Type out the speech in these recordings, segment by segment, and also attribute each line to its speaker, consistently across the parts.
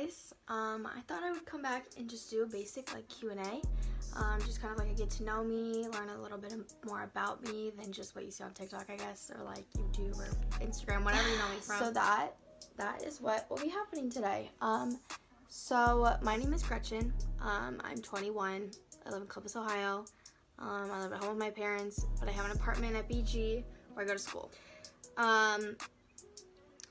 Speaker 1: guys. I thought I would come back and just do a basic like Q&A. Just kind of like a get to know me, learn a little bit more about me than just what you see on TikTok, I guess, or like YouTube or Instagram, whatever you know me from. So that is what will be happening today. So my name is Gretchen. I'm 21. I live in Columbus, Ohio. I live at home with my parents, but I have an apartment at BG where I go to school.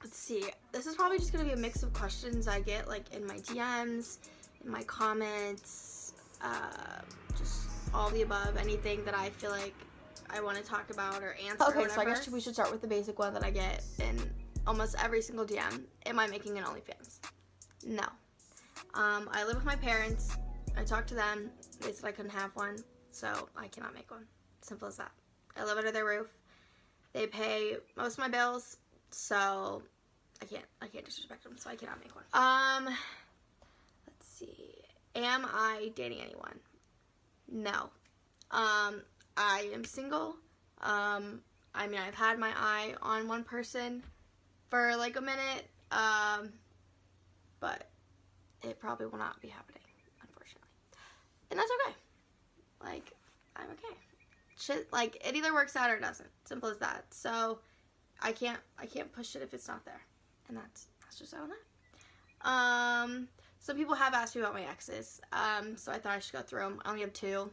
Speaker 1: Let's see. This is probably just going to be a mix of questions I get like in my DMs, in my comments, just all the above, anything that I feel like I want to talk about or answer. Okay, so I guess we should start with the basic one that I get in almost every single DM. Am I making an OnlyFans? No. I live with my parents. I talked to them. They said I couldn't have one, so I cannot make one. Simple as that. I live under their roof. They pay most of my bills, so I can't disrespect them, so I cannot make one. Let's see. Am I dating anyone? No. I am single. I mean, I've had my eye on one person for like a minute, but it probably will not be happening, unfortunately. And that's okay. Like, I'm okay. Shit, like, it either works out or it doesn't. Simple as that. So, I can't push it if it's not there. And that's just how that. Some people have asked me about my exes. So I thought I should go through them. I only have 2.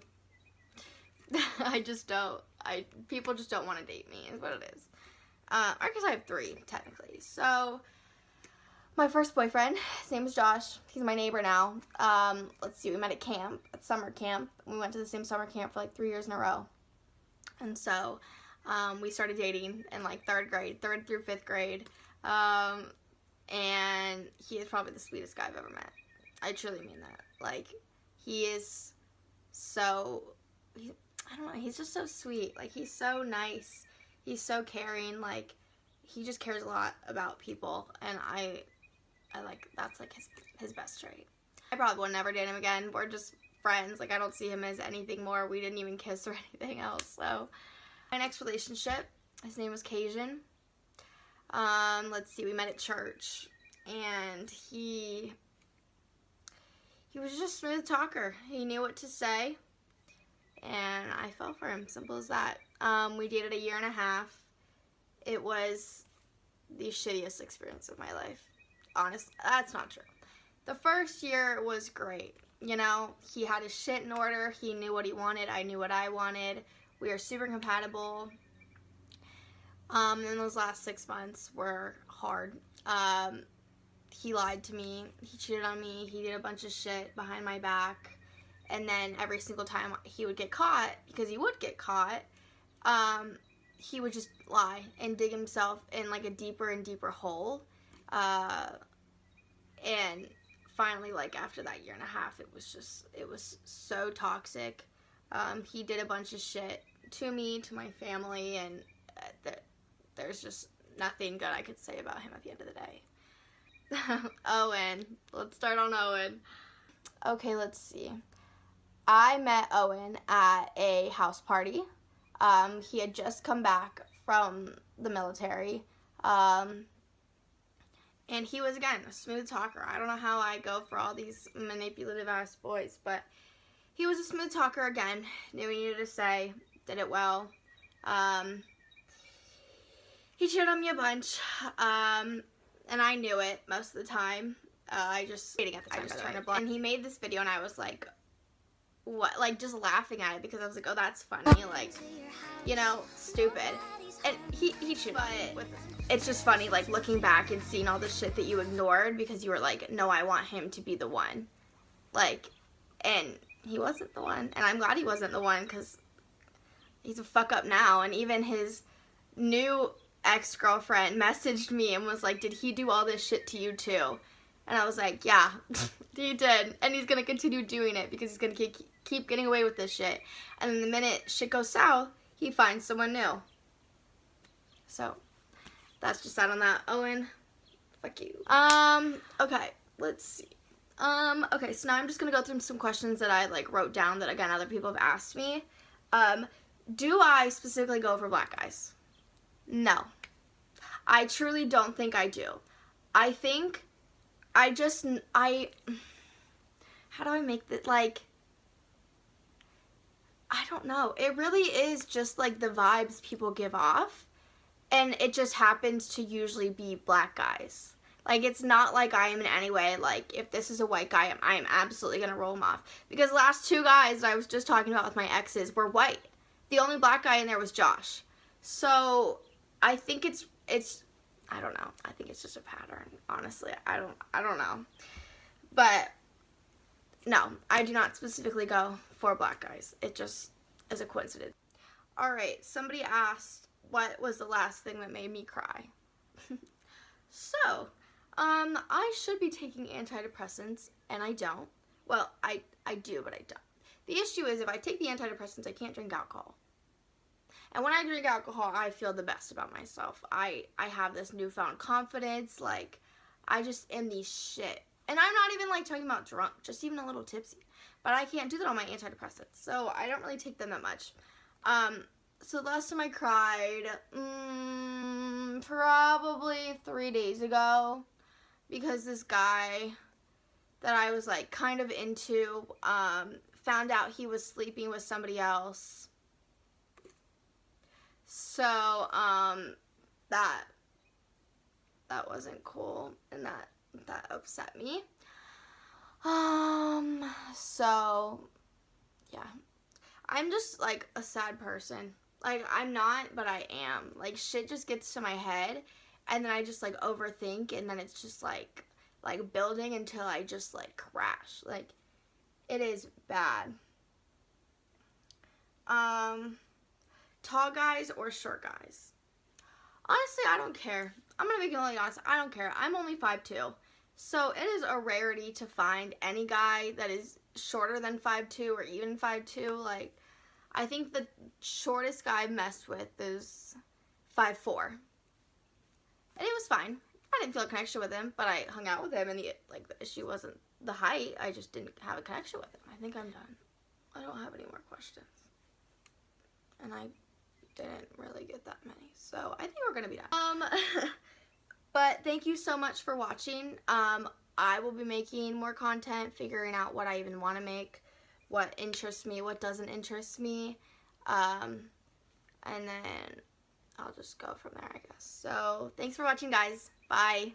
Speaker 1: I just don't. People just don't want to date me, is what it is. Or I guess I have 3, technically. So, my first boyfriend, his name is Josh. He's my neighbor now. Let's see, we met at camp, at summer camp. We went to the same summer camp for like 3 years in a row. And so, we started dating in like 3rd grade, 3rd through 5th grade. And he is probably the sweetest guy I've ever met. I truly mean that. Like, he is so, I don't know, he's just so sweet. Like, he's so nice. He's so caring. Like, he just cares a lot about people. And I like, that's like his best trait. I probably will never date him again. We're just friends. Like, I don't see him as anything more. We didn't even kiss or anything else. So, my next relationship, his name was Cajun. Let's see, we met at church, and he was just a smooth talker. He knew what to say, and I fell for him, simple as that. We dated a 1.5 years. It was the shittiest experience of my life. Honest, that's not true. The first year was great. You know, he had his shit in order. He knew what he wanted. I knew what I wanted. We are super compatible. And those last 6 months were hard. He lied to me. He cheated on me. He did a bunch of shit behind my back. And then every single time he would get caught, because he would get caught, he would just lie and dig himself in like a deeper and deeper hole. And finally, like after that 1.5 years, it was so toxic. He did a bunch of shit to me, to my family, and there's just nothing good I could say about him at the end of the day. Owen. Let's start on Owen. Okay, let's see. I met Owen at a house party. He had just come back from the military. And he was, again, a smooth talker. I don't know how I go for all these manipulative-ass boys, but he was a smooth talker again. Knew what he needed to say. Did it well. He cheated on me a bunch, and I knew it most of the time. I just turned it blind. And he made this video, and I was like, what? Like, just laughing at it, because I was like, oh, that's funny. Like, you know, stupid. And he cheated, but it's just funny, like, looking back and seeing all the shit that you ignored because you were like, no, I want him to be the one. Like, and he wasn't the one. And I'm glad he wasn't the one, because he's a fuck up now. And even his new ex-girlfriend messaged me and was like, did he do all this shit to you too? And I was like, yeah, he did. And he's going to continue doing it because he's going to keep getting away with this shit. And then the minute shit goes south, he finds someone new. So, that's just that on that. Owen, fuck you. Okay, let's see. Okay, so now I'm just going to go through some questions that I, like, wrote down that, again, other people have asked me. Do I specifically go for black guys? No. I truly don't think I do. I think how do I make that, like, I don't know. It really is just, like, the vibes people give off. And it just happens to usually be black guys. Like, it's not like I am in any way, like, if this is a white guy, I am absolutely going to roll him off. Because the last 2 guys that I was just talking about with my exes were white. The only black guy in there was Josh. So, I think it's I don't know. I think it's just a pattern, honestly. I don't know. But, no, I do not specifically go for black guys. It just is a coincidence. Alright, somebody asked, what was the last thing that made me cry? So, I should be taking antidepressants, and I don't. Well, I do, but I don't. The issue is, if I take the antidepressants, I can't drink alcohol. And when I drink alcohol, I feel the best about myself. I have this newfound confidence, like, I just am the shit. And I'm not even, like, talking about drunk, just even a little tipsy. But I can't do that on my antidepressants, so I don't really take them that much. So the last time I cried, probably 3 days ago, because this guy that I was, like, kind of into, found out he was sleeping with somebody else. So, that wasn't cool, and that upset me. So, yeah. I'm just, like, a sad person. Like, I'm not, but I am. Like, shit just gets to my head, and then I just, like, overthink, and then it's just, like building until I just, like, crash. Like, it is bad. Tall guys or short guys? Honestly, I don't care. I'm gonna be completely honest. I don't care. I'm only 5'2". So, it is a rarity to find any guy that is shorter than 5'2" or even 5'2". Like, I think the shortest guy I've messed with is 5'4". And it was fine. I didn't feel a connection with him, but I hung out with him, and the issue wasn't the height. I just didn't have a connection with him. I think I'm done. I don't have any more questions. And I didn't really get that many. So, I think we're going to be done. But thank you so much for watching. I will be making more content, figuring out what I even want to make, what interests me, what doesn't interest me, and then I'll just go from there, I guess. So, thanks for watching, guys. Bye.